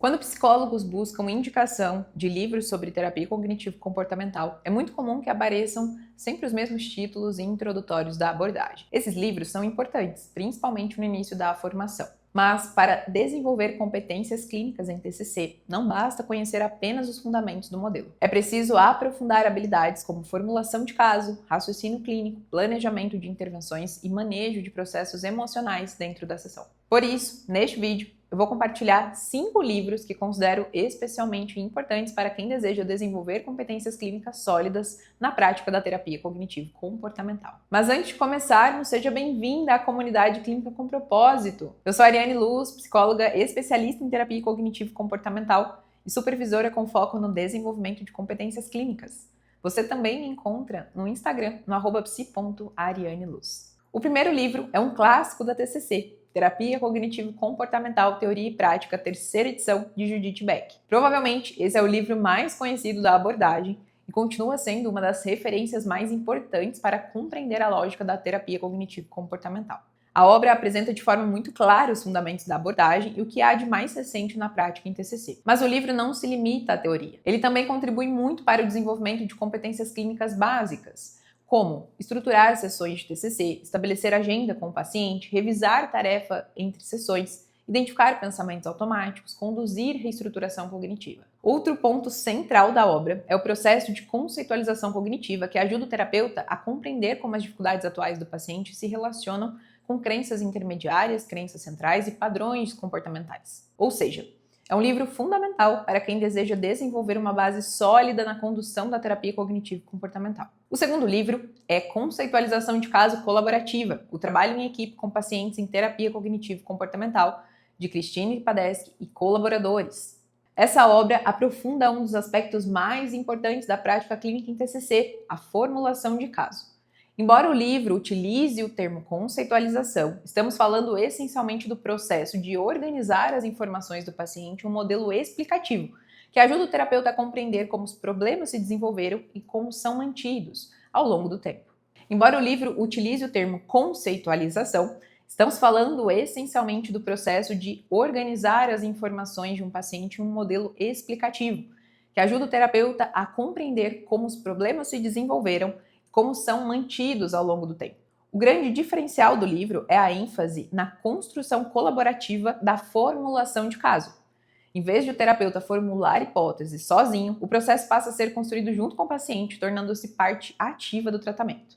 Quando psicólogos buscam indicação de livros sobre terapia cognitivo-comportamental, é muito comum que apareçam sempre os mesmos títulos e introdutórios da abordagem. Esses livros são importantes, principalmente no início da formação. Mas, para desenvolver competências clínicas em TCC, não basta conhecer apenas os fundamentos do modelo. É preciso aprofundar habilidades como formulação de caso, raciocínio clínico, planejamento de intervenções e manejo de processos emocionais dentro da sessão. Por isso, neste vídeo, eu vou compartilhar 5 livros que considero especialmente importantes para quem deseja desenvolver competências clínicas sólidas na prática da terapia cognitivo-comportamental. Mas antes de começarmos, seja bem-vinda à comunidade Clínica com Propósito. Eu sou a Ariane Luz, psicóloga especialista em terapia cognitivo-comportamental e supervisora com foco no desenvolvimento de competências clínicas. Você também me encontra no Instagram, no @psi.arianeluz. O primeiro livro é um clássico da TCC, Terapia Cognitivo-Comportamental, Teoria e Prática, terceira edição, de Judith Beck. Provavelmente, esse é o livro mais conhecido da abordagem e continua sendo uma das referências mais importantes para compreender a lógica da terapia cognitivo-comportamental. A obra apresenta de forma muito clara os fundamentos da abordagem e o que há de mais recente na prática em TCC. Mas o livro não se limita à teoria. Ele também contribui muito para o desenvolvimento de competências clínicas básicas, como estruturar sessões de TCC, estabelecer agenda com o paciente, revisar tarefa entre sessões, identificar pensamentos automáticos, conduzir reestruturação cognitiva. Outro ponto central da obra é o processo de conceitualização cognitiva, que ajuda o terapeuta a compreender como as dificuldades atuais do paciente se relacionam com crenças intermediárias, crenças centrais e padrões comportamentais. Ou seja, é um livro fundamental para quem deseja desenvolver uma base sólida na condução da terapia cognitivo-comportamental. O segundo livro é Conceitualização de Caso Colaborativa, o trabalho em equipe com pacientes em terapia cognitivo-comportamental, de Christine Padeschi e colaboradores. Essa obra aprofunda um dos aspectos mais importantes da prática clínica em TCC, a formulação de caso. Embora o livro utilize o termo conceitualização, estamos falando essencialmente do processo de organizar as informações do paciente em um modelo explicativo, que ajuda o terapeuta a compreender como os problemas se desenvolveram e como são mantidos ao longo do tempo. Embora o livro utilize o termo conceitualização, estamos falando essencialmente do processo de organizar as informações de um paciente em um modelo explicativo, que ajuda o terapeuta a compreender como os problemas se desenvolveram, como são mantidos ao longo do tempo. O grande diferencial do livro é a ênfase na construção colaborativa da formulação de caso. Em vez de o terapeuta formular hipóteses sozinho, o processo passa a ser construído junto com o paciente, tornando-se parte ativa do tratamento.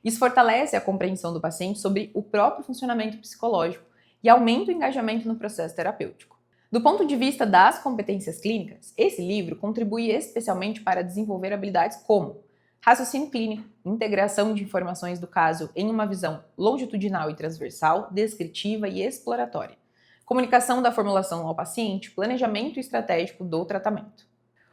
Isso fortalece a compreensão do paciente sobre o próprio funcionamento psicológico e aumenta o engajamento no processo terapêutico. Do ponto de vista das competências clínicas, esse livro contribui especialmente para desenvolver habilidades como raciocínio clínico, integração de informações do caso em uma visão longitudinal e transversal, descritiva e exploratória, comunicação da formulação ao paciente, planejamento estratégico do tratamento.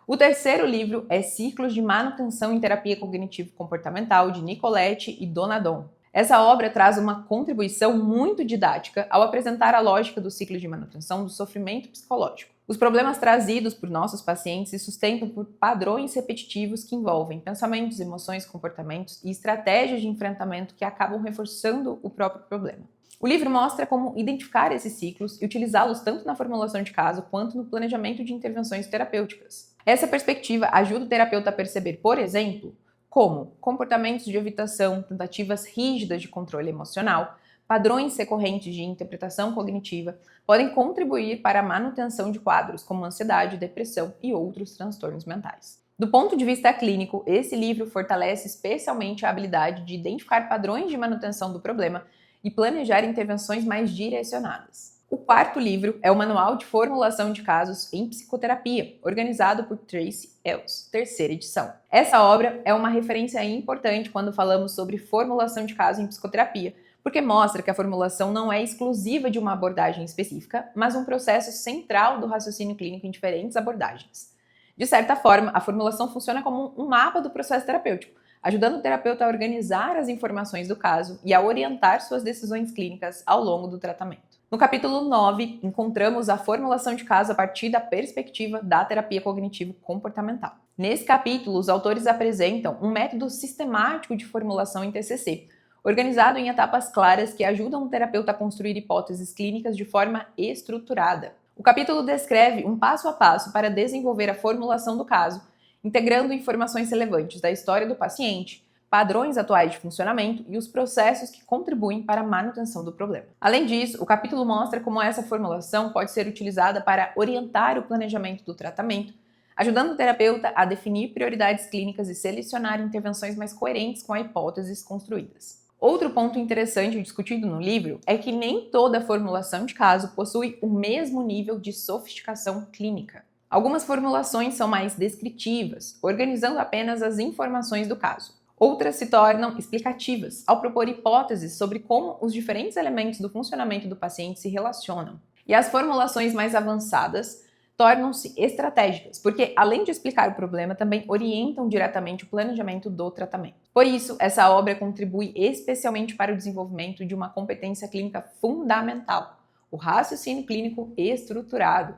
O terceiro livro é Ciclos de Manutenção em Terapia Cognitivo-Comportamental, de Nicolette e Donadon. Essa obra traz uma contribuição muito didática ao apresentar a lógica do ciclo de manutenção do sofrimento psicológico. Os problemas trazidos por nossos pacientes se sustentam por padrões repetitivos que envolvem pensamentos, emoções, comportamentos e estratégias de enfrentamento que acabam reforçando o próprio problema. O livro mostra como identificar esses ciclos e utilizá-los tanto na formulação de caso quanto no planejamento de intervenções terapêuticas. Essa perspectiva ajuda o terapeuta a perceber, por exemplo, como comportamentos de evitação, tentativas rígidas de controle emocional, padrões recorrentes de interpretação cognitiva podem contribuir para a manutenção de quadros como ansiedade, depressão e outros transtornos mentais. Do ponto de vista clínico, esse livro fortalece especialmente a habilidade de identificar padrões de manutenção do problema e planejar intervenções mais direcionadas. O quarto livro é o Manual de Formulação de Casos em Psicoterapia, organizado por Tracy Ells, terceira edição. Essa obra é uma referência importante quando falamos sobre formulação de caso em psicoterapia, porque mostra que a formulação não é exclusiva de uma abordagem específica, mas um processo central do raciocínio clínico em diferentes abordagens. De certa forma, a formulação funciona como um mapa do processo terapêutico, ajudando o terapeuta a organizar as informações do caso e a orientar suas decisões clínicas ao longo do tratamento. No capítulo 9, encontramos a formulação de caso a partir da perspectiva da terapia cognitivo-comportamental. Nesse capítulo, os autores apresentam um método sistemático de formulação em TCC, organizado em etapas claras que ajudam o terapeuta a construir hipóteses clínicas de forma estruturada. O capítulo descreve um passo a passo para desenvolver a formulação do caso, integrando informações relevantes da história do paciente, padrões atuais de funcionamento e os processos que contribuem para a manutenção do problema. Além disso, o capítulo mostra como essa formulação pode ser utilizada para orientar o planejamento do tratamento, ajudando o terapeuta a definir prioridades clínicas e selecionar intervenções mais coerentes com as hipóteses construídas. Outro ponto interessante discutido no livro é que nem toda formulação de caso possui o mesmo nível de sofisticação clínica. Algumas formulações são mais descritivas, organizando apenas as informações do caso. Outras se tornam explicativas, ao propor hipóteses sobre como os diferentes elementos do funcionamento do paciente se relacionam. E as formulações mais avançadas tornam-se estratégicas, porque além de explicar o problema, também orientam diretamente o planejamento do tratamento. Por isso, essa obra contribui especialmente para o desenvolvimento de uma competência clínica fundamental, o raciocínio clínico estruturado.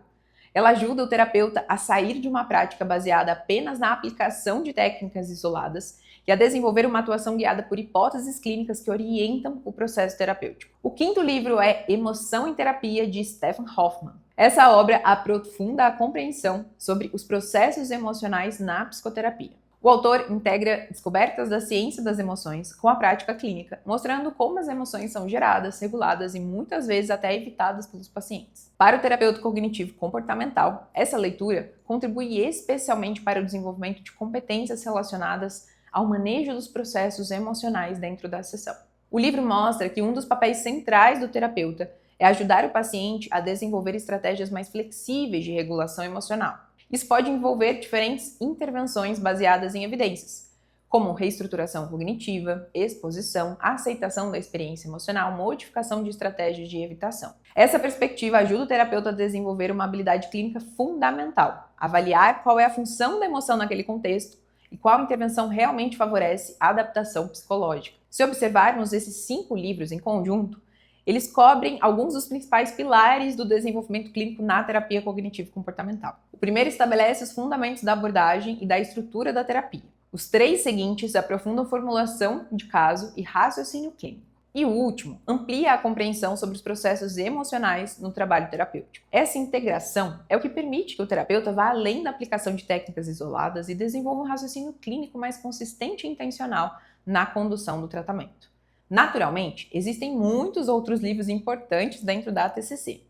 Ela ajuda o terapeuta a sair de uma prática baseada apenas na aplicação de técnicas isoladas e a desenvolver uma atuação guiada por hipóteses clínicas que orientam o processo terapêutico. O quinto livro é Emoção em Terapia, de Stephen Hoffman. Essa obra aprofunda a compreensão sobre os processos emocionais na psicoterapia. O autor integra descobertas da ciência das emoções com a prática clínica, mostrando como as emoções são geradas, reguladas e muitas vezes até evitadas pelos pacientes. Para o terapeuta cognitivo comportamental, essa leitura contribui especialmente para o desenvolvimento de competências relacionadas ao manejo dos processos emocionais dentro da sessão. O livro mostra que um dos papéis centrais do terapeuta é ajudar o paciente a desenvolver estratégias mais flexíveis de regulação emocional. Isso pode envolver diferentes intervenções baseadas em evidências, como reestruturação cognitiva, exposição, aceitação da experiência emocional, modificação de estratégias de evitação. Essa perspectiva ajuda o terapeuta a desenvolver uma habilidade clínica fundamental, avaliar qual é a função da emoção naquele contexto e qual intervenção realmente favorece a adaptação psicológica. Se observarmos esses 5 livros em conjunto, eles cobrem alguns dos principais pilares do desenvolvimento clínico na terapia cognitivo-comportamental. O primeiro estabelece os fundamentos da abordagem e da estrutura da terapia. Os 3 seguintes aprofundam formulação de caso e raciocínio clínico. E o último amplia a compreensão sobre os processos emocionais no trabalho terapêutico. Essa integração é o que permite que o terapeuta vá além da aplicação de técnicas isoladas e desenvolva um raciocínio clínico mais consistente e intencional na condução do tratamento. Naturalmente, existem muitos outros livros importantes dentro da TCC,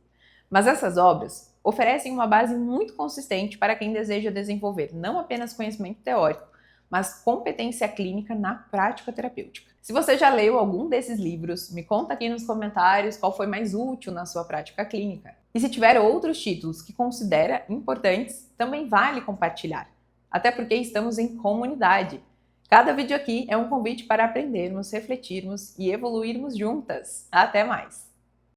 mas essas obras oferecem uma base muito consistente para quem deseja desenvolver não apenas conhecimento teórico, mas competência clínica na prática terapêutica. Se você já leu algum desses livros, me conta aqui nos comentários qual foi mais útil na sua prática clínica. E se tiver outros títulos que considera importantes, também vale compartilhar, até porque estamos em comunidade. Cada vídeo aqui é um convite para aprendermos, refletirmos e evoluirmos juntas. Até mais!